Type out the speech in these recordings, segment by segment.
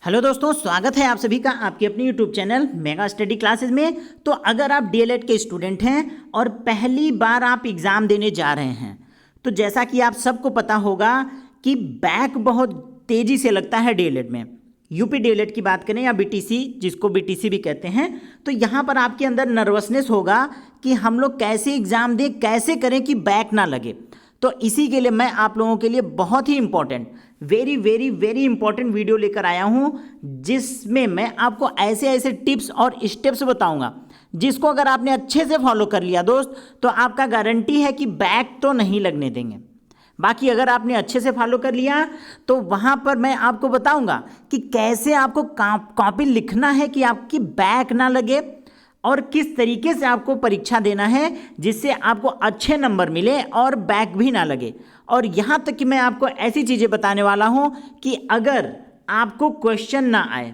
Hello दोस्तों, स्वागत है आप सभी का आपके अपने YouTube channel mega study classes में। तो अगर आप डीएलएड के स्टूडेंट हैं और पहली बार आप एग्ज़ाम देने जा रहे हैं, तो जैसा कि आप सबको पता होगा कि बैक बहुत तेज़ी से लगता है डीएलएड में। यूपी डीएलएड की बात करें या बीटीसी, जिसको बीटीसी भी कहते हैं, तो यहाँ पर आपके अंदर नर्वसनेस होगा कि हम लोग कैसे एग्ज़ाम दें, कैसे करें कि बैक ना लगे। तो इसी के लिए मैं आप लोगों के लिए बहुत ही important, very very very important video लेकर आया हूं, जिसमें मैं आपको ऐसे ऐसे टिप्स और स्टेप्स बताऊंगा जिसको अगर आपने अच्छे से फॉलो कर लिया दोस्त, तो आपका गारंटी है कि बैक तो नहीं लगने देंगे। बाकी अगर आपने अच्छे से फॉलो कर लिया तो वहाँ पर मैं आपको बताऊंगा कि कैसे आपको कॉपी लिखना है कि आपकी बैक ना लगे और किस तरीके से आपको परीक्षा देना है जिससे आपको अच्छे नंबर मिले और बैक भी ना लगे। और यहाँ तक कि मैं आपको ऐसी चीज़ें बताने वाला हूँ कि अगर आपको क्वेश्चन ना आए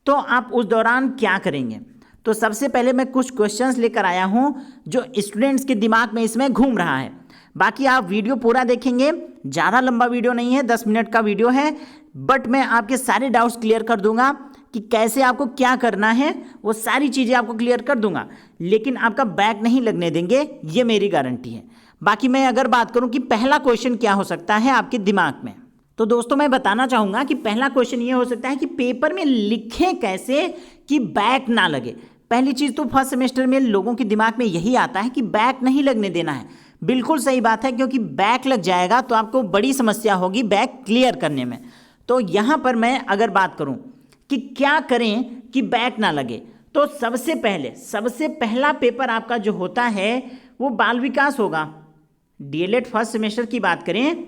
तो आप उस दौरान क्या करेंगे। तो सबसे पहले मैं कुछ क्वेश्चंस लेकर आया हूँ जो स्टूडेंट्स के दिमाग में इसमें घूम रहा है। बाकी आप वीडियो पूरा देखेंगे, ज़्यादा लंबा वीडियो नहीं है, 10 मिनट का वीडियो है, बट मैं आपके सारे डाउट्स क्लियर कर दूंगा कि कैसे आपको क्या करना है, वो सारी चीज़ें आपको क्लियर कर दूंगा। लेकिन आपका बैक नहीं लगने देंगे, ये मेरी गारंटी है। बाकी मैं अगर बात करूं कि पहला क्वेश्चन क्या हो सकता है आपके दिमाग में, तो दोस्तों मैं बताना चाहूँगा कि पहला क्वेश्चन ये हो सकता है कि पेपर में लिखें कैसे कि बैक ना लगे। पहली चीज़ तो फर्स्ट सेमेस्टर में लोगों के दिमाग में यही आता है कि बैक नहीं लगने देना है। बिल्कुल सही बात है, क्योंकि बैक लग जाएगा तो आपको बड़ी समस्या होगी बैक क्लियर करने में। तो यहाँ पर मैं अगर बात करूँ कि क्या करें कि बैक ना लगे, तो सबसे पहला पेपर आपका जो होता है वो बाल विकास होगा। डीएलएड फर्स्ट सेमेस्टर की बात करें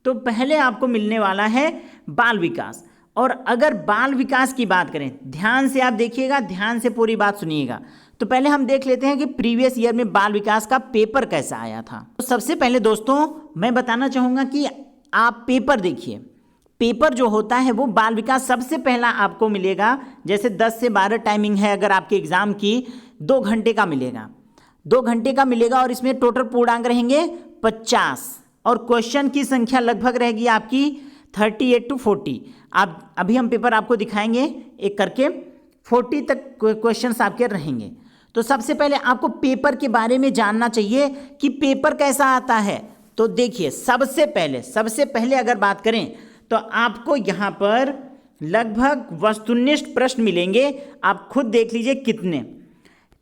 तो पहले आपको मिलने वाला है बाल विकास। और अगर बाल विकास की बात करें, ध्यान से आप देखिएगा, ध्यान से पूरी बात सुनिएगा। तो पहले हम देख लेते हैं कि प्रीवियस ईयर में बाल विकास का पेपर कैसा आया था। तो सबसे पहले दोस्तों मैं बताना चाहूँगा कि आप पेपर देखिए। पेपर जो होता है वो बाल विकास सबसे पहला आपको मिलेगा, जैसे 10 से 12 टाइमिंग है अगर आपके एग्ज़ाम की, 2 घंटे का मिलेगा, 2 घंटे का मिलेगा। और इसमें टोटल पूर्णांक रहेंगे 50 और क्वेश्चन की संख्या लगभग रहेगी आपकी 38 to 40। आप अभी हम पेपर आपको दिखाएंगे एक करके, 40 तक क्वेश्चंस आपके रहेंगे। तो सबसे पहले आपको पेपर के बारे में जानना चाहिए कि पेपर कैसा आता है। तो देखिए सबसे पहले अगर बात करें तो आपको यहाँ पर लगभग वस्तुनिष्ठ प्रश्न मिलेंगे। आप खुद देख लीजिए कितने।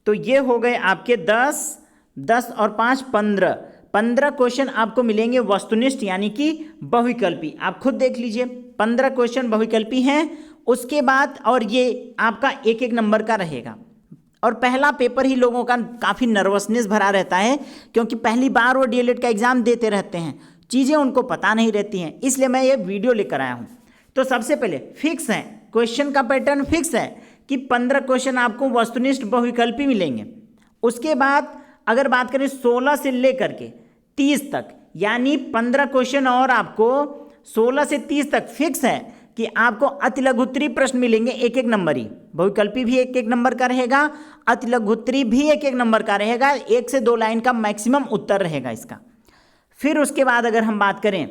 तो ये हो गए आपके 10 और 5 15 क्वेश्चन आपको मिलेंगे वस्तुनिष्ठ, यानी कि बहुविकल्पी। आप खुद देख लीजिए 15 क्वेश्चन बहुविकल्पी हैं। उसके बाद और ये आपका एक एक नंबर का रहेगा। और पहला पेपर ही लोगों का काफ़ी नर्वसनेस भरा रहता है, क्योंकि पहली बार वो डीएलएड का एग्ज़ाम देते रहते हैं, चीज़ें उनको पता नहीं रहती हैं, इसलिए मैं ये वीडियो लेकर आया हूँ। तो सबसे पहले फिक्स है, क्वेश्चन का पैटर्न फिक्स है कि 15 क्वेश्चन आपको वस्तुनिष्ठ बहुविकल्पी मिलेंगे। उसके बाद अगर बात करें 16 से लेकर के 30 तक, यानी 15 क्वेश्चन और आपको 16 से 30 तक फिक्स है कि आपको अतिलघुत्तरी प्रश्न मिलेंगे एक एक नंबर ही। बहुविकल्पी भी एक एक नंबर का रहेगा, अतिलघुत्तरी भी एक एक नंबर का रहेगा, 1 से 2 लाइन का मैक्सिमम उत्तर रहेगा इसका। फिर उसके बाद अगर हम बात करें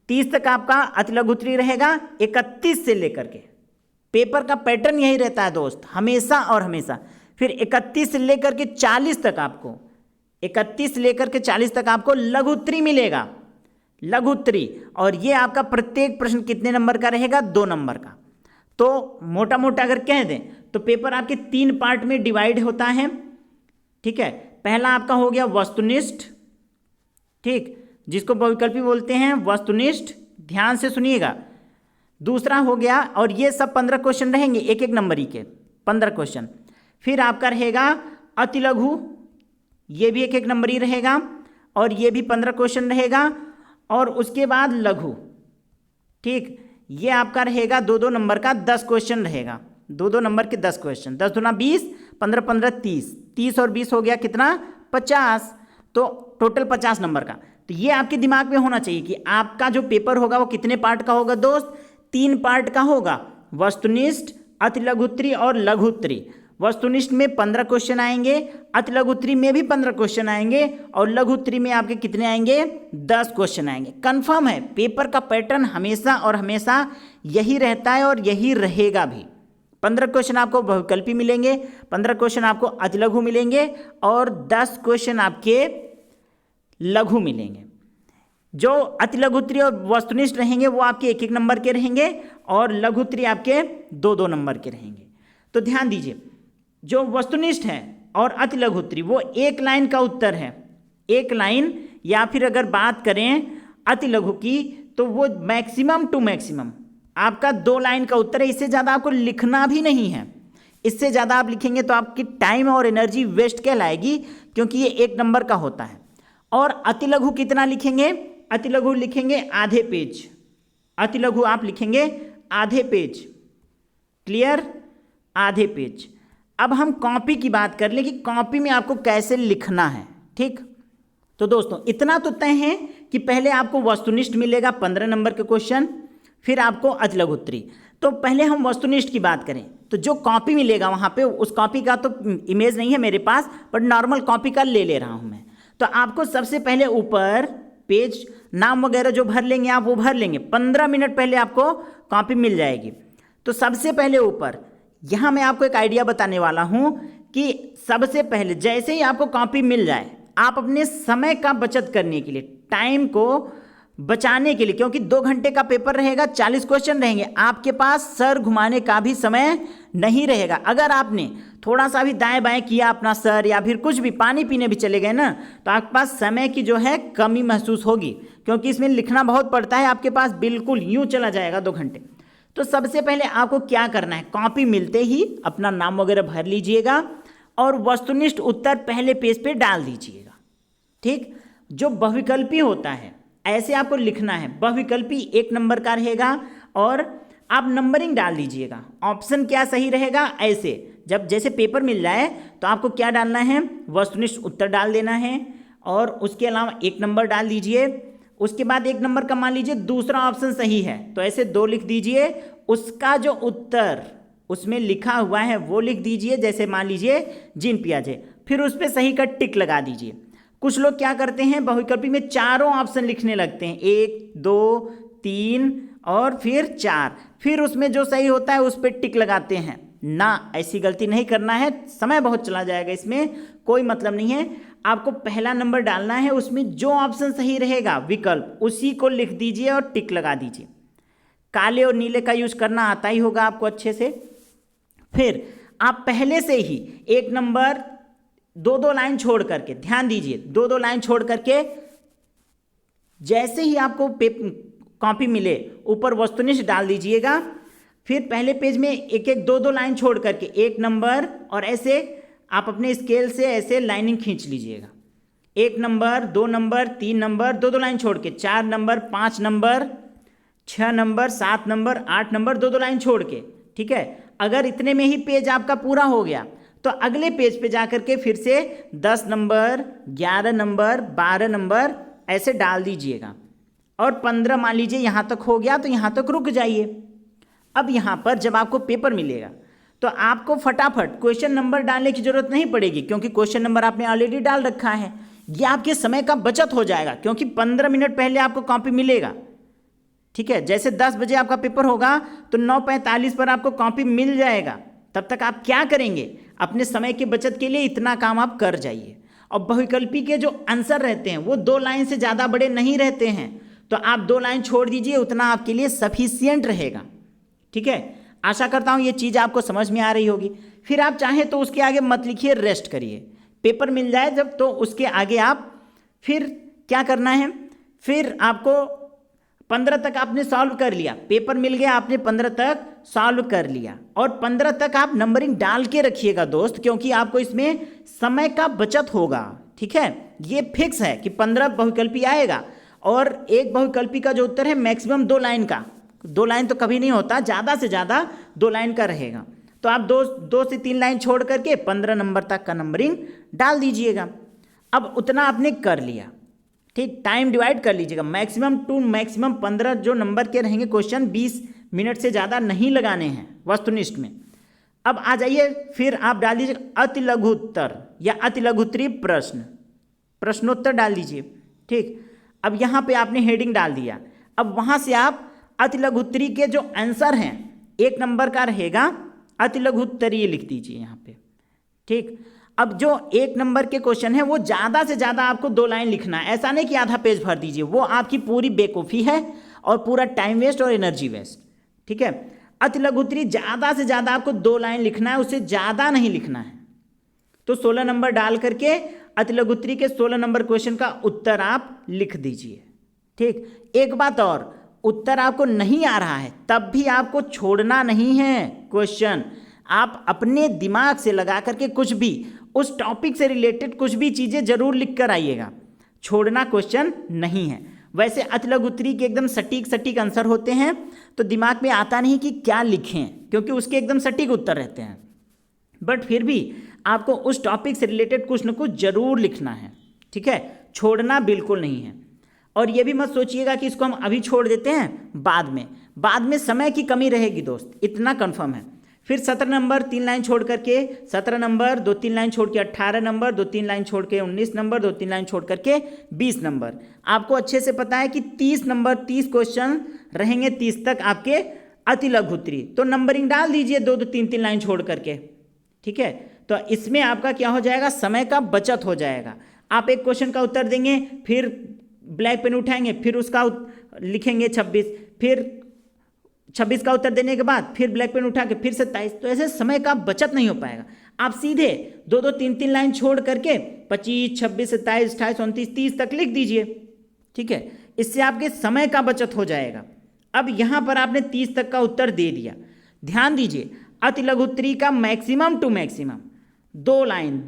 30 तक आपका अतिलघुत्तरी रहेगा, 31 से लेकर के पेपर का पैटर्न यही रहता है दोस्त, हमेशा और हमेशा। फिर 31 से लेकर के 40 तक आपको 31 से लेकर के 40 तक आपको लघुत्तरी मिलेगा, लघुत्तरी। और ये आपका प्रत्येक प्रश्न कितने नंबर का रहेगा? 2 नंबर का। तो मोटा मोटा अगर कह दें तो पेपर आपके 3 पार्ट में डिवाइड होता है, ठीक है। पहला आपका हो गया वस्तुनिष्ठ, ठीक, जिसको बहुविकल्पी बोलते हैं वस्तुनिष्ठ, ध्यान से सुनिएगा। दूसरा हो गया, और ये सब 15 क्वेश्चन रहेंगे एक एक नंबर के 15 क्वेश्चन। फिर आपका रहेगा अतिलघु, ये भी एक एक नंबर ही रहेगा, और ये भी 15 क्वेश्चन रहेगा। और उसके बाद लघु, ठीक, ये आपका रहेगा 2-2 नंबर का 10 क्वेश्चन रहेगा, 2-2 नंबर के 10 क्वेश्चन, 10 दूना 20, 15-15 30, 30 और 20 हो गया कितना? 50। तो टोटल 50 नंबर का। तो ये आपके दिमाग में होना चाहिए कि आपका जो पेपर होगा वो कितने पार्ट का होगा दोस्त? 3 पार्ट का होगा, वस्तुनिष्ठ, अतिलघुत्तरी और लघुत्तरी। वस्तुनिष्ठ में 15 क्वेश्चन आएंगे, अतिलघुत्तरी में भी 15 क्वेश्चन आएंगे, और लघुत्तरी में आपके कितने आएंगे? 10 क्वेश्चन आएंगे। कंफर्म है, पेपर का पैटर्न हमेशा और हमेशा यही रहता है और यही रहेगा भी। 15 क्वेश्चन आपको बहुविकल्पी मिलेंगे, 15 क्वेश्चन आपको अतिलघु मिलेंगे और 10 क्वेश्चन आपके लघु मिलेंगे। जो अतिलघु उत्तरीय और वस्तुनिष्ठ रहेंगे वो आपके 1-1 नंबर के रहेंगे और लघु उत्तरीय आपके 2-2 नंबर के रहेंगे। तो ध्यान दीजिए, जो वस्तुनिष्ठ है और अतिलघु उत्तरीय वो एक लाइन का उत्तर है, एक लाइन, या फिर अगर बात करें अतिलघु की तो वो मैक्सिमम टू मैक्सिमम आपका 2 लाइन का उत्तर है। इससे ज़्यादा आपको लिखना भी नहीं है। इससे ज़्यादा आप लिखेंगे तो आपकी टाइम और एनर्जी वेस्ट कहलाएगी, क्योंकि ये 1 नंबर का होता है। और अतिलघु कितना लिखेंगे? अतिलघु लिखेंगे आधे पेज। अतिलघु आप लिखेंगे आधे पेज। क्लियर? आधे पेज। अब हम कॉपी की बात कर लें कि कॉपी में आपको कैसे लिखना है। ठीक, तो दोस्तों इतना तो तय है कि पहले आपको वस्तुनिष्ठ मिलेगा 15 नंबर के क्वेश्चन, फिर आपको अतिलघु उत्तरीय। तो पहले हम वस्तुनिष्ठ की बात करें तो जो कॉपी मिलेगा वहाँ पे, उस कॉपी का तो इमेज नहीं है मेरे पास, बट नॉर्मल कॉपी का ले रहा हूँ मैं। तो आपको सबसे पहले ऊपर पेज नाम वगैरह जो भर लेंगे आप वो भर लेंगे। 15 मिनट पहले आपको कॉपी मिल जाएगी। तो सबसे पहले ऊपर यहाँ मैं आपको एक आइडिया बताने वाला हूँ कि सबसे पहले जैसे ही आपको कॉपी मिल जाए, आप अपने समय का बचत करने के लिए, टाइम को बचाने के लिए, क्योंकि 2 घंटे का पेपर रहेगा, 40 क्वेश्चन रहेंगे, आपके पास सर घुमाने का भी समय नहीं रहेगा। अगर आपने थोड़ा सा भी दाएं बाएं किया अपना सर, या फिर कुछ भी पानी पीने भी चले गए ना, तो आपके पास समय की जो है कमी महसूस होगी, क्योंकि इसमें लिखना बहुत पड़ता है। आपके पास बिल्कुल यूँ चला जाएगा 2 घंटे। तो सबसे पहले आपको क्या करना है, कॉपी मिलते ही अपना नाम वगैरह भर लीजिएगा और वस्तुनिष्ठ उत्तर पहले पेज पे डाल दीजिएगा। ठीक, जो बहुविकल्पी होता है ऐसे आपको लिखना है। बहुविकल्पी 1 नंबर का रहेगा और आप नंबरिंग डाल दीजिएगा। ऑप्शन क्या सही रहेगा, ऐसे जब जैसे पेपर मिल जाए तो आपको क्या डालना है, वस्तुनिष्ठ उत्तर डाल देना है और उसके अलावा 1 नंबर डाल दीजिए। उसके बाद 1 नंबर का मान लीजिए दूसरा ऑप्शन सही है तो ऐसे 2 लिख दीजिए। उसका जो उत्तर उसमें लिखा हुआ है वो लिख दीजिए, जैसे मान लीजिए जिन पियाजे, फिर उस पर सही का टिक लगा दीजिए। कुछ लोग क्या करते हैं, बहुविकल्पी में चारों ऑप्शन लिखने लगते हैं, 1, 2, 3 और फिर 4, फिर उसमें जो सही होता है उस पर टिक लगाते हैं। ना, ऐसी गलती नहीं करना है, समय बहुत चला जाएगा, इसमें कोई मतलब नहीं है। आपको पहला नंबर डालना है, उसमें जो ऑप्शन सही रहेगा विकल्प उसी को लिख दीजिए और टिक लगा दीजिए। काले और नीले का यूज करना आता ही होगा आपको अच्छे से। फिर आप पहले से ही 1 नंबर 2-2 लाइन छोड़ करके, ध्यान दीजिए, 2-2 लाइन छोड़ करके जैसे ही आपको कॉपी मिले ऊपर वस्तुनिष्ठ डाल दीजिएगा। फिर पहले पेज में 1-1, 2-2 लाइन छोड़ करके 1 नंबर, और ऐसे आप अपने स्केल से ऐसे लाइनिंग खींच लीजिएगा। 1 नंबर, 2 नंबर, 3 नंबर, 2-2 लाइन छोड़ के 4 number, 5 number, 6 number, 7 number, 8 number, 2-2 line छोड़ के। ठीक है, अगर इतने में ही पेज आपका पूरा हो गया तो अगले पेज पे जा करके फिर से 10 नंबर, 11 नंबर, 12 नंबर ऐसे डाल दीजिएगा। और 15 मान लीजिए यहाँ तक हो गया तो यहाँ तक रुक जाइए। अब यहाँ पर जब आपको पेपर मिलेगा तो आपको फटाफट क्वेश्चन नंबर डालने की जरूरत नहीं पड़ेगी, क्योंकि क्वेश्चन नंबर आपने ऑलरेडी डाल रखा है। ये आपके समय का बचत हो जाएगा, क्योंकि 15 मिनट पहले आपको कॉपी मिलेगा। ठीक है, जैसे 10 बजे आपका पेपर होगा तो 9:45 पर आपको कॉपी मिल जाएगा। तब तक आप क्या करेंगे, अपने समय की बचत के लिए इतना काम आप कर जाइए। और बहुविकल्पी के जो आंसर रहते हैं वो 2 लाइन से ज़्यादा बड़े नहीं रहते हैं, तो आप 2 लाइन छोड़ दीजिए, उतना आपके लिए सफिशियंट रहेगा। ठीक है, आशा करता हूँ ये चीज़ आपको समझ में आ रही होगी। फिर आप चाहें तो उसके आगे मत लिखिए, रेस्ट करिए। पेपर मिल जाए जब तो उसके आगे आप फिर क्या करना है, फिर आपको 15 तक आपने सॉल्व कर लिया, पेपर मिल गया, आपने 15 तक सॉल्व कर लिया। और 15 तक आप नंबरिंग डाल के रखिएगा दोस्त, क्योंकि आपको इसमें समय का बचत होगा। ठीक है, ये फिक्स है कि 15 बहुविकल्पी आएगा और एक बहुविकल्पी का जो उत्तर है मैक्सिमम 2 लाइन का, 2 लाइन तो कभी नहीं होता, ज़्यादा से ज़्यादा 2 लाइन का रहेगा। तो आप 2 से 3 लाइन छोड़ करके 15 नंबर तक का नंबरिंग डाल दीजिएगा। अब उतना आपने कर लिया। ठीक, टाइम डिवाइड कर लीजिएगा, मैक्सिमम टू मैक्सिमम 15 जो नंबर के रहेंगे क्वेश्चन, 20 मिनट से ज़्यादा नहीं लगाने हैं वस्तुनिष्ठ में। अब आ जाइए, फिर आप डाल दीजिए अतिलघु उत्तर या अतिलघुत्तरीय प्रश्न, प्रश्नोत्तर डाल दीजिए। ठीक, अब यहाँ पे आपने हेडिंग डाल दिया। अब वहाँ से आप अति लघु उत्तरी के जो आंसर हैं 1 नंबर का रहेगा अति लघु उत्तरीय लिख दीजिए यहाँ पे। ठीक, अब जो 1 नंबर के क्वेश्चन है वो ज़्यादा से ज़्यादा आपको 2 लाइन लिखना है, ऐसा नहीं कि आधा पेज भर दीजिए, वो आपकी पूरी बेवकूफ़ी है और पूरा टाइम वेस्ट और एनर्जी वेस्ट। ठीक है, अति लघु उत्तरी ज़्यादा से ज़्यादा आपको 2 लाइन लिखना है, उससे ज़्यादा नहीं लिखना है। तो 16 नंबर डाल करके अति लघु उत्तरी के 16 नंबर क्वेश्चन का उत्तर आप लिख दीजिए। ठीक, एक बात और, उत्तर आपको नहीं आ रहा है तब भी आपको छोड़ना नहीं है क्वेश्चन, आप अपने दिमाग से लगा करके कुछ भी उस टॉपिक से रिलेटेड कुछ भी चीज़ें जरूर लिख कर आइएगा, छोड़ना क्वेश्चन नहीं है। वैसे अति लघु उत्तरी के एकदम सटीक आंसर होते हैं तो दिमाग में आता नहीं कि क्या लिखें, क्योंकि उसके एकदम सटीक उत्तर रहते हैं, बट फिर भी आपको उस टॉपिक से रिलेटेड कुछ न कुछ जरूर लिखना है। ठीक है, छोड़ना बिल्कुल नहीं है। और ये भी मत सोचिएगा कि इसको हम अभी छोड़ देते हैं, बाद में समय की कमी रहेगी दोस्त, इतना कंफर्म है। फिर 17 नंबर 3 लाइन छोड़ करके 17 नंबर 2-3 लाइन छोड़ के 18 नंबर 2-3 लाइन छोड़ के 19 नंबर 2-3 लाइन छोड़ करके 20 नंबर। आपको अच्छे से पता है कि 30 नंबर 30 क्वेश्चन रहेंगे, 30 तक आपके अति लघु उत्तरी, तो नंबरिंग डाल दीजिए 2-2 3-3 लाइन छोड़ करके। ठीक है, तो इसमें आपका क्या हो जाएगा, समय का बचत हो जाएगा। आप एक क्वेश्चन का उत्तर देंगे, फिर ब्लैक पेन उठाएंगे, फिर उसका लिखेंगे 26, फिर 26 का उत्तर देने के बाद फिर ब्लैक पेन उठा के फिर 27, तो ऐसे समय का बचत नहीं हो पाएगा। आप सीधे 2-2 3-3 लाइन छोड़ करके 25, 26, 27, 28, 29, 30 तक लिख दीजिए। ठीक है, इससे आपके समय का बचत हो जाएगा। अब यहाँ पर आपने 30 तक का उत्तर दे दिया। ध्यान दीजिए, अति लघु उत्तरी का मैक्सिमम टू मैक्सिमम 2 लाइन,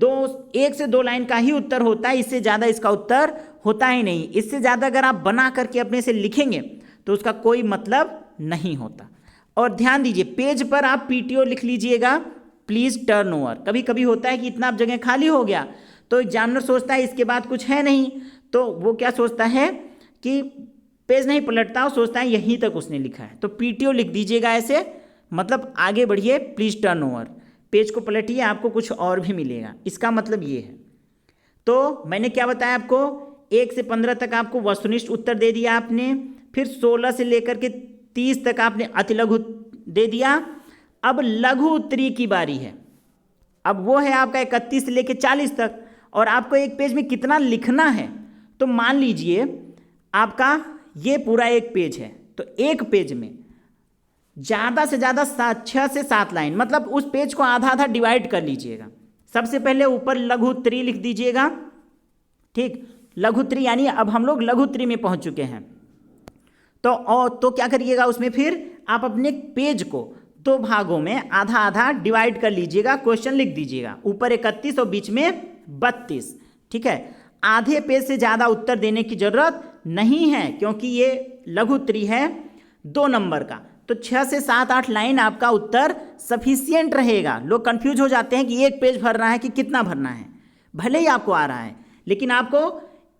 1 से 2 लाइन का ही उत्तर होता है, इससे ज़्यादा इसका उत्तर होता ही नहीं। इससे ज़्यादा अगर आप बना करके अपने से लिखेंगे तो उसका कोई मतलब नहीं होता। और ध्यान दीजिए, पेज पर आप PTO लिख लीजिएगा, प्लीज़ टर्न ओवर। कभी कभी होता है कि इतना आप जगह खाली हो गया तो एग्जामिनर सोचता है इसके बाद कुछ है नहीं, तो वो क्या सोचता है कि पेज नहीं पलटता, वो सोचता है यहीं तक उसने लिखा है, तो PTO लिख दीजिएगा ऐसे, मतलब आगे बढ़िए, प्लीज़ टर्न ओवर, पेज को पलटिए, आपको कुछ और भी मिलेगा, इसका मतलब ये है। तो मैंने क्या बताया आपको, 1 से 15 तक आपको वस्तुनिष्ठ उत्तर दे दिया आपने, फिर 16 से लेकर के 30 तक आपने अति लघु दे दिया। अब लघु उत्तरी की बारी है, अब वो है आपका 31 से लेकर 40 तक, और आपको एक पेज में कितना लिखना है, तो मान लीजिए आपका ये पूरा एक पेज है, तो एक पेज में ज़्यादा से ज़्यादा 6 से 7 लाइन, मतलब उस पेज को आधा आधा डिवाइड कर लीजिएगा। सबसे पहले ऊपर लघु उत्तरी लिख दीजिएगा। ठीक, लघु उत्तरी यानी अब हम लोग लघु उत्तरी में पहुंच चुके हैं। तो क्या करिएगा, उसमें फिर आप अपने पेज को 2 भागों में आधा आधा डिवाइड कर लीजिएगा, क्वेश्चन लिख दीजिएगा, ऊपर 31 और बीच में 32। ठीक है, आधे पेज से ज़्यादा उत्तर देने की ज़रूरत नहीं है, क्योंकि ये लघु उत्तरी है 2 नंबर का, तो 6 से 7-8 लाइन आपका उत्तर सफिशियंट रहेगा। लोग कंफ्यूज हो जाते हैं कि एक पेज भरना है कि कितना भरना है, भले ही आपको आ रहा है लेकिन आपको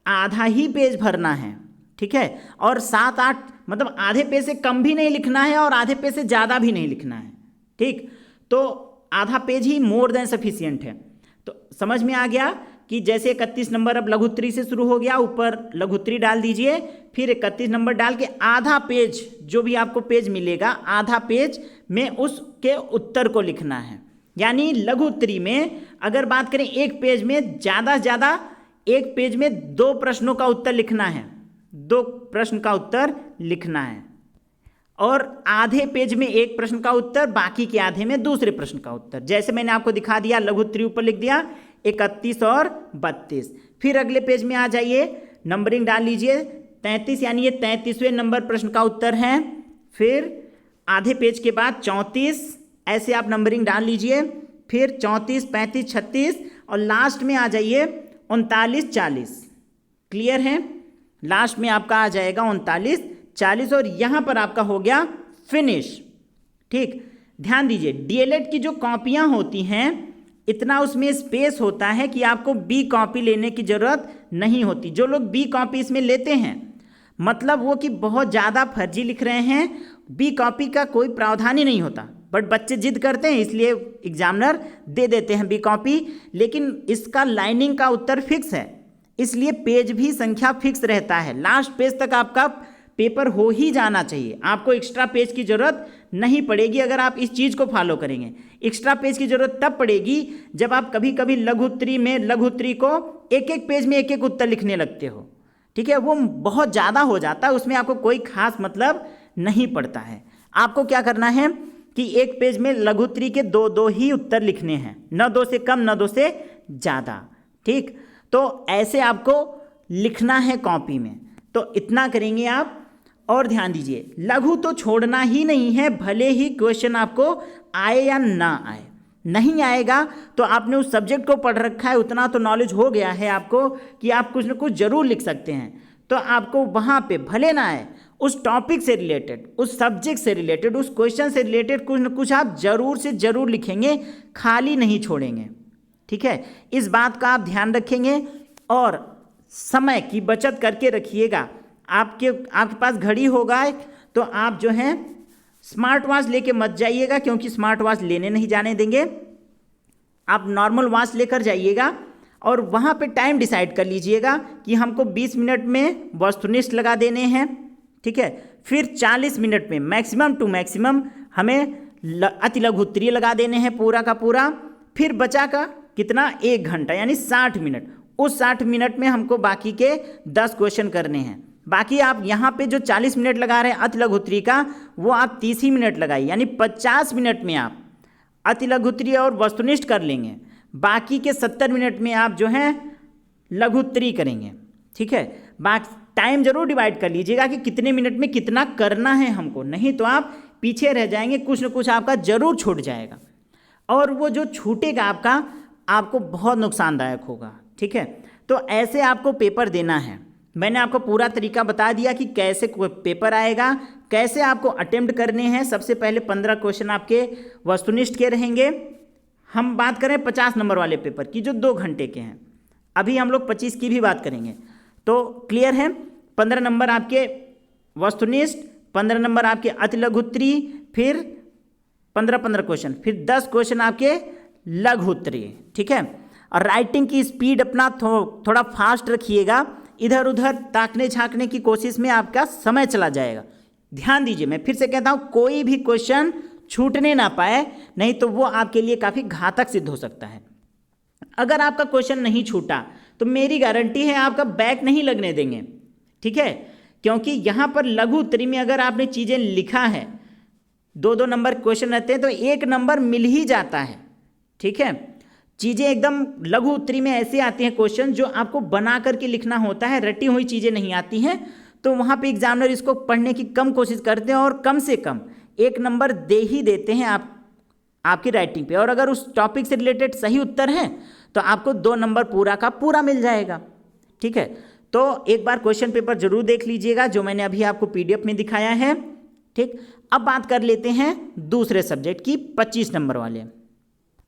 आधा ही पेज भरना है। ठीक है, और 7-8 मतलब आधे पेज से कम भी नहीं लिखना है और आधे पेज से ज़्यादा भी नहीं लिखना है। ठीक, तो आधा पेज ही मोर देन सफिशियंट है। तो समझ में आ गया कि जैसे 31 नंबर अब लघु उत्तरी से शुरू हो गया, ऊपर लघु उत्तरी डाल दीजिए, फिर 31 नंबर डाल के आधा पेज, जो भी आपको पेज मिलेगा आधा पेज में उसके उत्तर को लिखना है। यानी लघु उत्तरी में अगर बात करें, एक पेज में ज़्यादा से ज़्यादा एक पेज में 2 प्रश्नों का उत्तर लिखना है, 2 प्रश्न का उत्तर लिखना है, और आधे पेज में एक प्रश्न का उत्तर, बाकी के आधे में दूसरे प्रश्न का उत्तर। जैसे मैंने आपको दिखा दिया, लघु उत्तरी ऊपर लिख दिया 31 और 32। फिर अगले पेज में आ जाइए, नंबरिंग डाल लीजिए 33, यानी ये 33वें नंबर प्रश्न का उत्तर है। फिर आधे पेज के बाद 34, ऐसे आप नंबरिंग डाल लीजिए, फिर 34, 35, 36 और लास्ट में आ जाइए 39, 40। क्लियर है, लास्ट में आपका आ जाएगा 39, 40 और यहाँ पर आपका हो गया फिनिश। ठीक, ध्यान दीजिए, DLED की जो कॉपियाँ होती हैं इतना उसमें स्पेस होता है कि आपको B कॉपी लेने की ज़रूरत नहीं होती। जो लोग B कॉपी इसमें लेते हैं मतलब वो कि बहुत ज़्यादा फर्जी लिख रहे हैं, B कॉपी का कोई प्रावधान ही नहीं होता, बट बच्चे जिद करते हैं इसलिए एग्जामिनर दे देते हैं B कॉपी। लेकिन इसका लाइनिंग का उत्तर फिक्स है, इसलिए पेज भी संख्या फिक्स रहता है। लास्ट पेज तक आपका पेपर हो ही जाना चाहिए। आपको एक्स्ट्रा पेज की ज़रूरत नहीं पड़ेगी अगर आप इस चीज़ को फॉलो करेंगे। एक्स्ट्रा पेज की ज़रूरत तब पड़ेगी जब आप कभी कभी लघु उत्तरी में लघु उत्तरी को एक एक पेज में एक एक उत्तर लिखने लगते हो, ठीक है, वो बहुत ज़्यादा हो जाता है, उसमें आपको कोई खास मतलब नहीं पड़ता है। आपको क्या करना है कि एक पेज में लघु उत्तरी के दो दो ही उत्तर लिखने हैं, न दो से कम न दो से ज़्यादा, ठीक। तो ऐसे आपको लिखना है कॉपी में, तो इतना करेंगे आप। और ध्यान दीजिए, लघु तो छोड़ना ही नहीं है, भले ही क्वेश्चन आपको आए या ना आए। नहीं आएगा तो आपने उस सब्जेक्ट को पढ़ रखा है, उतना तो नॉलेज हो गया है आपको कि आप कुछ न कुछ जरूर लिख सकते हैं। तो आपको वहाँ पे भले ना आए, उस टॉपिक से रिलेटेड, उस सब्जेक्ट से रिलेटेड, उस क्वेश्चन से रिलेटेड कुछ न कुछ आप जरूर से जरूर लिखेंगे, खाली नहीं छोड़ेंगे, ठीक है। इस बात का आप ध्यान रखेंगे और समय की बचत करके रखिएगा। आपके पास घड़ी होगा तो आप जो है स्मार्ट वॉच लेके मत जाइएगा, क्योंकि स्मार्ट वॉच लेने नहीं जाने देंगे। आप नॉर्मल वॉच लेकर जाइएगा और वहाँ पे टाइम डिसाइड कर लीजिएगा कि हमको 20 मिनट में वस्तुनिष्ठ लगा देने हैं, ठीक है। फिर 40 मिनट में मैक्सिमम टू मैक्सिमम हमें अति लघु उत्तरीय लगा देने हैं पूरा का पूरा। फिर बचा का कितना, 1 घंटा यानी 60 मिनट। उस 60 मिनट में हमको बाकी के 10 क्वेश्चन करने हैं। बाकी आप यहाँ पे जो 40 मिनट लगा रहे हैं अति लघु उत्तरीय का, वो आप 30 ही मिनट लगाइए, यानी 50 मिनट में आप अति लघु उत्तरीय और वस्तुनिष्ठ कर लेंगे। बाकी के 70 मिनट में आप जो है लघु उत्तरीय करेंगे, ठीक है। बाकी टाइम जरूर डिवाइड कर लीजिएगा कि कितने मिनट में कितना करना है हमको, नहीं तो आप पीछे रह जाएंगे, कुछ न कुछ आपका जरूर छूट जाएगा और वो जो छूटेगा आपको बहुत नुकसानदायक होगा, ठीक है। तो ऐसे आपको पेपर देना है। मैंने आपको पूरा तरीका बता दिया कि कैसे पेपर आएगा, कैसे आपको अटेम्प्ट करने हैं। सबसे पहले 15 क्वेश्चन आपके वस्तुनिष्ठ के रहेंगे। हम बात करें 50 नंबर वाले पेपर की जो 2 घंटे के हैं, अभी हम लोग 25 की भी बात करेंगे। तो क्लियर है, 15 नंबर आपके वस्तुनिष्ठ, 15 नंबर आपके अति लघु उत्तरीय, फिर 15 क्वेश्चन, फिर 10 क्वेश्चन आपके लघु उत्तरीय, ठीक है। और राइटिंग की स्पीड अपना थोड़ा फास्ट रखिएगा, इधर उधर ताकने झांकने की कोशिश में आपका समय चला जाएगा। ध्यान दीजिए, मैं फिर से कहता हूँ, कोई भी क्वेश्चन छूटने ना पाए, नहीं तो वो आपके लिए काफ़ी घातक सिद्ध हो सकता है। अगर आपका क्वेश्चन नहीं छूटा तो मेरी गारंटी है आपका बैक नहीं लगने देंगे, ठीक है। क्योंकि यहाँ पर लघु उत्तरीय में अगर आपने चीज़ें लिखा है, 2-2 नंबर क्वेश्चन रहते हैं तो 1 नंबर मिल ही जाता है, ठीक है। चीज़ें एकदम लघु उत्तरीय में ऐसे आती हैं क्वेश्चन जो आपको बना करके लिखना होता है, रटी हुई चीज़ें नहीं आती हैं। तो वहाँ पे एग्जामिनर इसको पढ़ने की कम कोशिश करते हैं और कम से कम 1 नंबर दे ही देते हैं आपकी राइटिंग पे। और अगर उस टॉपिक से रिलेटेड सही उत्तर है तो आपको 2 नंबर पूरा का पूरा मिल जाएगा, ठीक है। तो एक बार क्वेश्चन पेपर जरूर देख लीजिएगा जो मैंने अभी आपको PDF में दिखाया है, ठीक। अब बात कर लेते हैं दूसरे सब्जेक्ट की, 25 नंबर वाले।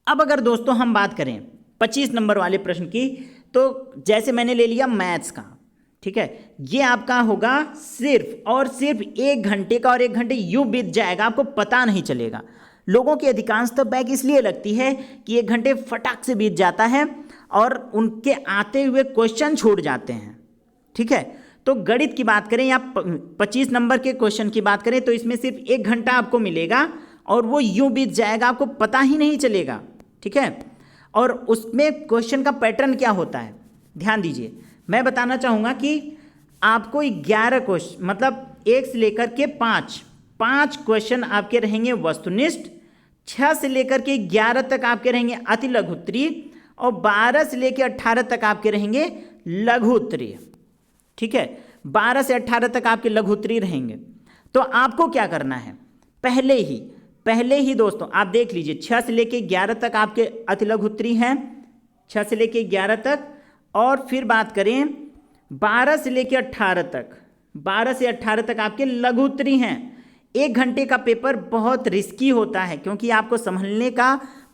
अब अगर दोस्तों हम बात करें 25 नंबर वाले प्रश्न की, तो जैसे मैंने ले लिया मैथ्स का, ठीक है, ये आपका होगा सिर्फ और सिर्फ 1 घंटे का, और 1 घंटे यूं बीत जाएगा आपको पता नहीं चलेगा। लोगों की अधिकांशतः बैक इसलिए लगती है कि 1 घंटे फटाक से बीत जाता है और उनके आते हुए क्वेश्चन छूट जाते हैं, ठीक है। तो गणित की बात करें या 25 नंबर के क्वेश्चन की बात करें तो इसमें सिर्फ 1 घंटा आपको मिलेगा और वो यूं बीत जाएगा, आपको पता ही नहीं चलेगा, ठीक है। और उसमें क्वेश्चन का पैटर्न क्या होता है, ध्यान दीजिए। मैं बताना चाहूँगा कि आपको 11 क्वेश्चन, मतलब 1 से लेकर के 5 क्वेश्चन आपके रहेंगे वस्तुनिष्ठ, 6 से लेकर के 11 तक आपके रहेंगे अति लघु उत्तरीय, और 12 से लेकर 18 तक आपके रहेंगे लघु उत्तरीय, ठीक है। 12 से 18 तक आपके लघु उत्तरीय रहेंगे। तो आपको क्या करना है, पहले ही दोस्तों आप देख लीजिए, 6 से लेके 11 तक आपके अति लघु उत्तरीय हैं, 6 से लेके 11 तक। और फिर बात करें 12 से लेके 18 तक, 12 से 18 तक आपके लघु उत्तरीय हैं। 1 घंटे का पेपर बहुत रिस्की होता है क्योंकि आपको संभलने का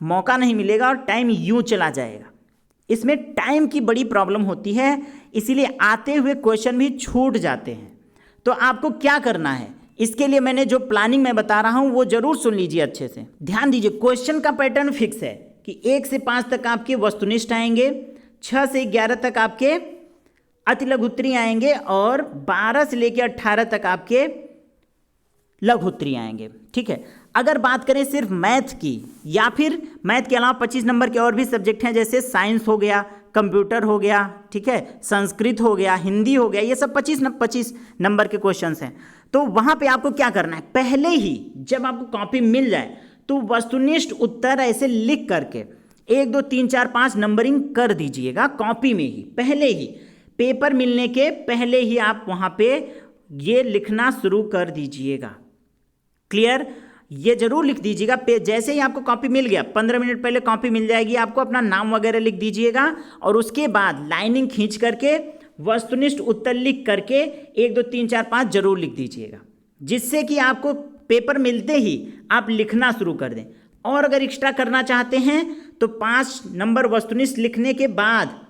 मौका नहीं मिलेगा और टाइम यूं चला जाएगा। इसमें टाइम की बड़ी प्रॉब्लम होती है, इसीलिए आते हुए क्वेश्चन भी छूट जाते हैं। तो आपको क्या करना है, इसके लिए मैंने जो प्लानिंग मैं बता रहा हूं वो जरूर सुन लीजिए अच्छे से, ध्यान दीजिए। क्वेश्चन का पैटर्न फिक्स है कि 1 से 5 तक आपके वस्तुनिष्ठ आएंगे, 6 से 11 तक आपके अति लघुत्तरी आएंगे और 12 से लेकर 18 तक आपके लघुत्तरी आएंगे। ठीक है, अगर बात करें सिर्फ मैथ की या फिर मैथ के अलावा 25 नंबर के और भी सब्जेक्ट हैं, जैसे साइंस हो गया, कंप्यूटर हो गया, ठीक है, संस्कृत हो गया, हिंदी हो गया, ये सब 25 नंबर के क्वेश्चंस हैं। तो वहाँ पे आपको क्या करना है, पहले ही जब आपको कॉपी मिल जाए तो वस्तुनिष्ठ उत्तर ऐसे लिख करके 1 2 3 4 5 नंबरिंग कर दीजिएगा कॉपी में ही, पहले ही पेपर मिलने के पहले ही आप वहाँ पे ये लिखना शुरू कर दीजिएगा। क्लियर, ये जरूर लिख दीजिएगा। जैसे ही आपको कॉपी मिल गया 15 मिनट पहले कॉपी मिल जाएगी आपको, अपना नाम वगैरह लिख दीजिएगा और उसके बाद लाइनिंग खींच करके वस्तुनिष्ठ उत्तर लिख करके 1 2 3 4 5 जरूर लिख दीजिएगा, जिससे कि आपको पेपर मिलते ही आप लिखना शुरू कर दें। और अगर एक्स्ट्रा करना चाहते हैं तो 5 नंबर वस्तुनिष्ठ लिखने के बाद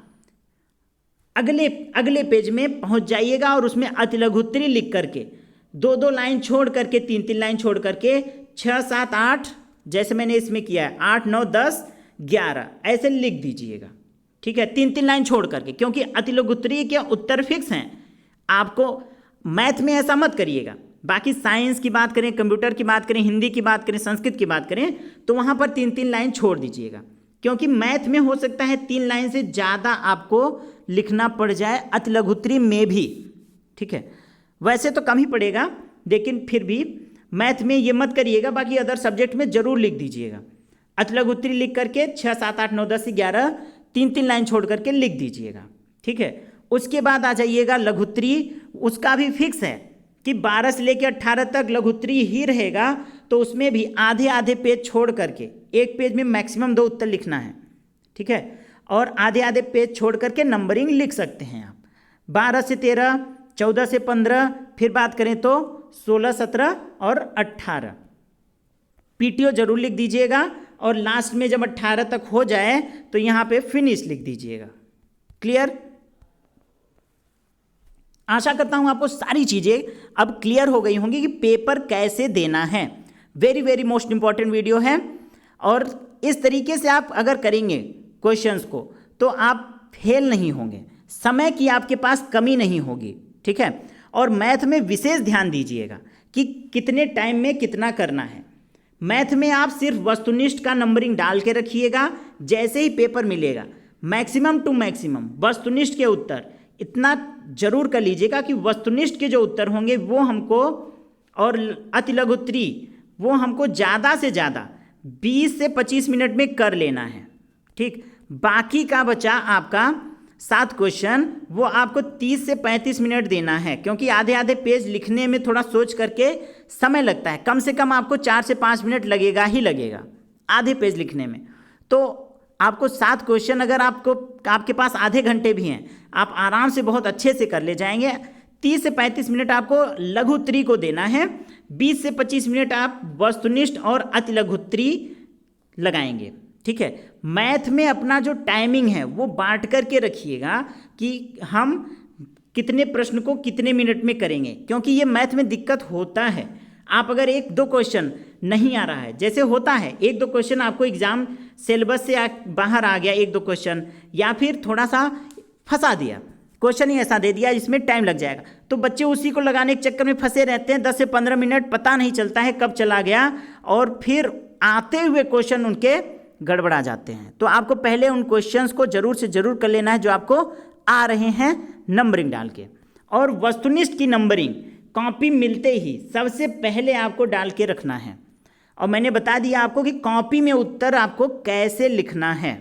अगले पेज में पहुंच जाइएगा और उसमें अति लघुत्तरी लिख करके 2 2 लाइन छोड़ करके 3 3 लाइन छोड़ करके 6 7 8, जैसे मैंने इसमें किया है 8 9 10 11 ऐसे लिख दीजिएगा। ठीक है, 3 3 लाइन छोड़ करके, क्योंकि अति लघुत्तरी के उत्तर फिक्स हैं। आपको मैथ में ऐसा मत करिएगा। बाकी साइंस की बात करें, कंप्यूटर की बात करें, हिंदी की बात करें, संस्कृत की बात करें, तो वहाँ पर 3 3 लाइन छोड़ दीजिएगा, क्योंकि मैथ में हो सकता है 3 लाइन से ज़्यादा आपको लिखना पड़ जाए अति लघुत्तरी में भी। ठीक है, वैसे तो कम ही पड़ेगा, लेकिन फिर भी मैथ में ये मत करिएगा, बाकी अदर सब्जेक्ट में जरूर लिख दीजिएगा। अति लघुत्तरी लिख करके 6 7 8 9 10 11 3 3 लाइन छोड़ करके लिख दीजिएगा। ठीक है, उसके बाद आ जाइएगा लघुत्तरी, उसका भी फिक्स है कि 12 से लेकर 18 तक लघुत्तरी ही रहेगा, तो उसमें भी आधे आधे पेज छोड़ करके, एक पेज में मैक्सिमम 2 उत्तर लिखना है। ठीक है, और आधे आधे पेज छोड़ करके नंबरिंग लिख सकते हैं आप, 12 से 13, 14 से 15, फिर बात करें तो 16 17 और 18। पीटीओ जरूर लिख दीजिएगा और लास्ट में जब 18 तक हो जाए तो यहाँ पे फिनिश लिख दीजिएगा। क्लियर, आशा करता हूँ आपको सारी चीज़ें अब क्लियर हो गई होंगी कि पेपर कैसे देना है। Very very most important video है, और इस तरीके से आप अगर करेंगे क्वेश्चंस को तो आप फेल नहीं होंगे, समय की आपके पास कमी नहीं होगी। ठीक है, और मैथ में विशेष ध्यान दीजिएगा कि कितने टाइम में कितना करना है। मैथ में आप सिर्फ वस्तुनिष्ठ का नंबरिंग डाल के रखिएगा, जैसे ही पेपर मिलेगा मैक्सिमम टू मैक्सिमम वस्तुनिष्ठ के उत्तर इतना जरूर कर लीजिएगा कि वस्तुनिष्ठ के जो उत्तर होंगे वो हमको, और अति लघुत्तरी वो हमको ज़्यादा से ज़्यादा 20 से 25 मिनट में कर लेना है। ठीक, बाकी का बचा आपका 7 क्वेश्चन, वो आपको 30 से 35 मिनट देना है, क्योंकि आधे आधे पेज लिखने में थोड़ा सोच करके समय लगता है। कम से कम आपको 4 से 5 मिनट लगेगा ही लगेगा आधे पेज लिखने में। तो आपको 7 क्वेश्चन अगर आपके पास आधे घंटे भी हैं, आप आराम से बहुत अच्छे से कर ले जाएंगे। 30 से 35 मिनट आपको लघुत्तरी को देना है, 20 से 25 मिनट आप वस्तुनिष्ठ और अति लघुत्तरी लगाएंगे। ठीक है, मैथ में अपना जो टाइमिंग है वो बांट करके रखिएगा कि हम कितने प्रश्न को कितने मिनट में करेंगे, क्योंकि ये मैथ में दिक्कत होता है। आप अगर 1 2 क्वेश्चन नहीं आ रहा है, जैसे होता है 1 2 क्वेश्चन आपको एग्जाम सिलेबस से बाहर आ गया 1 2 क्वेश्चन, या फिर थोड़ा सा फंसा दिया, क्वेश्चन ही ऐसा दे दिया जिसमें टाइम लग जाएगा, तो बच्चे उसी को लगाने के चक्कर में फंसे रहते हैं। 10 से 15 मिनट पता नहीं चलता है कब चला गया, और फिर आते हुए क्वेश्चन उनके गड़बड़ा जाते हैं। तो आपको पहले उन क्वेश्चंस को जरूर से जरूर कर लेना है जो आपको आ रहे हैं नंबरिंग डाल के। और वस्तुनिष्ठ की नंबरिंग कॉपी मिलते ही सबसे पहले आपको डाल के रखना है, और मैंने बता दिया आपको कि कॉपी में उत्तर आपको कैसे लिखना है।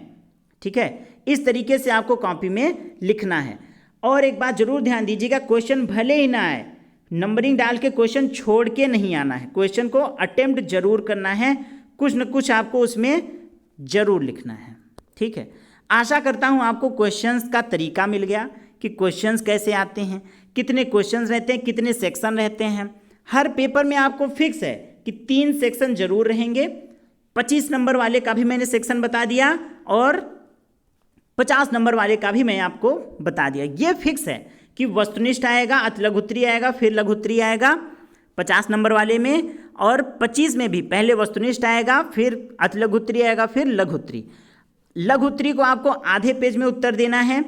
ठीक है, इस तरीके से आपको कॉपी में लिखना है। और एक बात जरूर ध्यान दीजिएगा, क्वेश्चन भले ही ना आए, नंबरिंग डाल के क्वेश्चन छोड़ के नहीं आना है, क्वेश्चन को अटेम्प्ट जरूर करना है, कुछ न कुछ आपको उसमें जरूर लिखना है। ठीक है, आशा करता हूँ आपको क्वेश्चंस का तरीका मिल गया कि क्वेश्चंस कैसे आते हैं, कितने क्वेश्चंस रहते हैं, कितने सेक्शन रहते हैं। हर पेपर में आपको फिक्स है कि 3 सेक्शन जरूर रहेंगे। 25 नंबर वाले का भी मैंने सेक्शन बता दिया, और 50 नंबर वाले का भी मैं आपको बता दिया। ये फिक्स है कि वस्तुनिष्ठ आएगा, अति लघुत्तरी आएगा, फिर लघुत्तरी आएगा 50 नंबर वाले में, और 25 में भी पहले वस्तुनिष्ठ आएगा, फिर अति लघुत्तरी आएगा, फिर लघुत्तरी। लघुत्तरी को आपको आधे पेज में उत्तर देना है,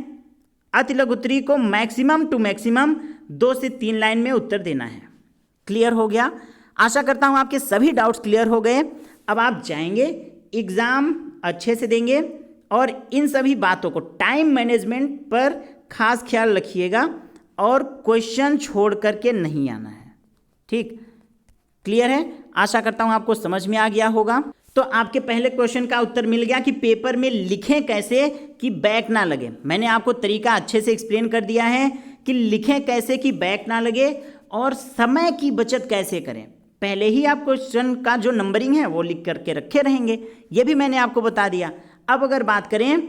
अति लघु उत्तरी को मैक्सिमम टू मैक्सिमम 2 से 3 लाइन में उत्तर देना है। क्लियर हो गया? आशा करता हूँ आपके सभी डाउट्स क्लियर हो गए। अब आप जाएंगे, एग्ज़ाम अच्छे से देंगे और इन सभी बातों को, टाइम मैनेजमेंट पर खास ख्याल रखिएगा और क्वेश्चन छोड़ करके नहीं आना है। ठीक, क्लियर है? आशा करता हूँ आपको समझ में आ गया होगा। तो आपके पहले क्वेश्चन का उत्तर मिल गया कि पेपर में लिखें कैसे कि बैक ना लगे। मैंने आपको तरीका अच्छे से एक्सप्लेन कर दिया है कि लिखें कैसे कि बैक ना लगे और समय की बचत कैसे करें। पहले ही आप क्वेश्चन का जो नंबरिंग है वो लिख करके रखे रहेंगे, ये भी मैंने आपको बता दिया। अब अगर बात करें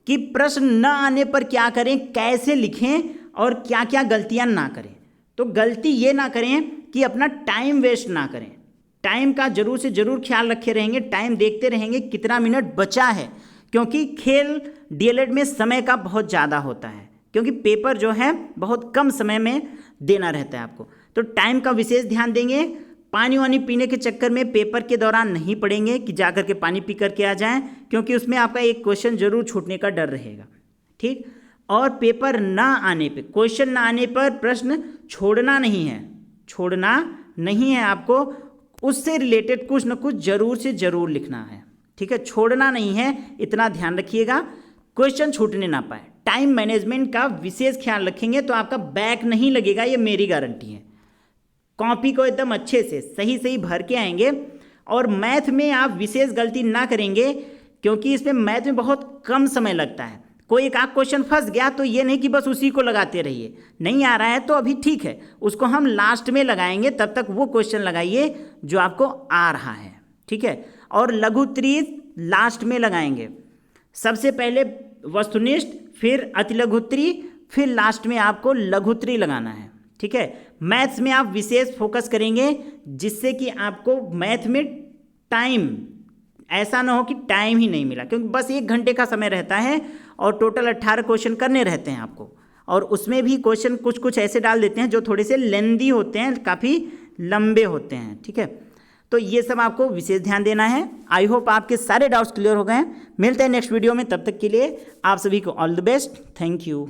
कि प्रश्न न आने पर क्या करें, कैसे लिखें और क्या क्या गलतियां ना करें, तो गलती ये ना करें कि अपना टाइम वेस्ट ना करें। टाइम का जरूर से जरूर ख्याल रखे रहेंगे, टाइम देखते रहेंगे कितना मिनट बचा है, क्योंकि खेल डीएलएड में समय का बहुत ज़्यादा होता है, क्योंकि पेपर जो है बहुत कम समय में देना रहता है आपको। तो टाइम का विशेष ध्यान देंगे। पानी वानी पीने के चक्कर में पेपर के दौरान नहीं पड़ेंगे कि जा करके पानी पी करके आ जाएं, क्योंकि उसमें आपका एक क्वेश्चन जरूर छूटने का डर रहेगा। ठीक, और पेपर ना आने पे, क्वेश्चन ना आने पर प्रश्न छोड़ना नहीं है, छोड़ना नहीं है। आपको उससे रिलेटेड कुछ ना कुछ जरूर से जरूर लिखना है। ठीक है, छोड़ना नहीं है, इतना ध्यान रखिएगा, क्वेश्चन छूटने ना पाए। टाइम मैनेजमेंट का विशेष ख्याल रखेंगे तो आपका बैक नहीं लगेगा, ये मेरी गारंटी है। कॉपी को एकदम अच्छे से सही सही भर के आएंगे और मैथ में आप विशेष गलती ना करेंगे, क्योंकि इसमें मैथ में बहुत कम समय लगता है। कोई एक आध क्वेश्चन फंस गया तो ये नहीं कि बस उसी को लगाते रहिए, नहीं आ रहा है तो अभी ठीक है, उसको हम लास्ट में लगाएंगे, तब तक वो क्वेश्चन लगाइए जो आपको आ रहा है। ठीक है, और लघु उत्तरी लास्ट में लगाएंगे। सबसे पहले वस्तुनिष्ठ, फिर अति लघु उत्तरी, फिर लास्ट में आपको लघु उत्तरी लगाना है। ठीक है, मैथ्स में आप विशेष फोकस करेंगे जिससे कि आपको मैथ में टाइम ऐसा ना हो कि टाइम ही नहीं मिला, क्योंकि बस 1 घंटे का समय रहता है और टोटल 18 क्वेश्चन करने रहते हैं आपको, और उसमें भी क्वेश्चन कुछ कुछ ऐसे डाल देते हैं जो थोड़े से लेंदी होते हैं, काफ़ी लंबे होते हैं। ठीक है, तो ये सब आपको विशेष ध्यान देना है। आई होप आपके सारे डाउट्स क्लियर हो गए हैं। मिलते हैं नेक्स्ट वीडियो में, तब तक के लिए आप सभी को all the best. Thank you.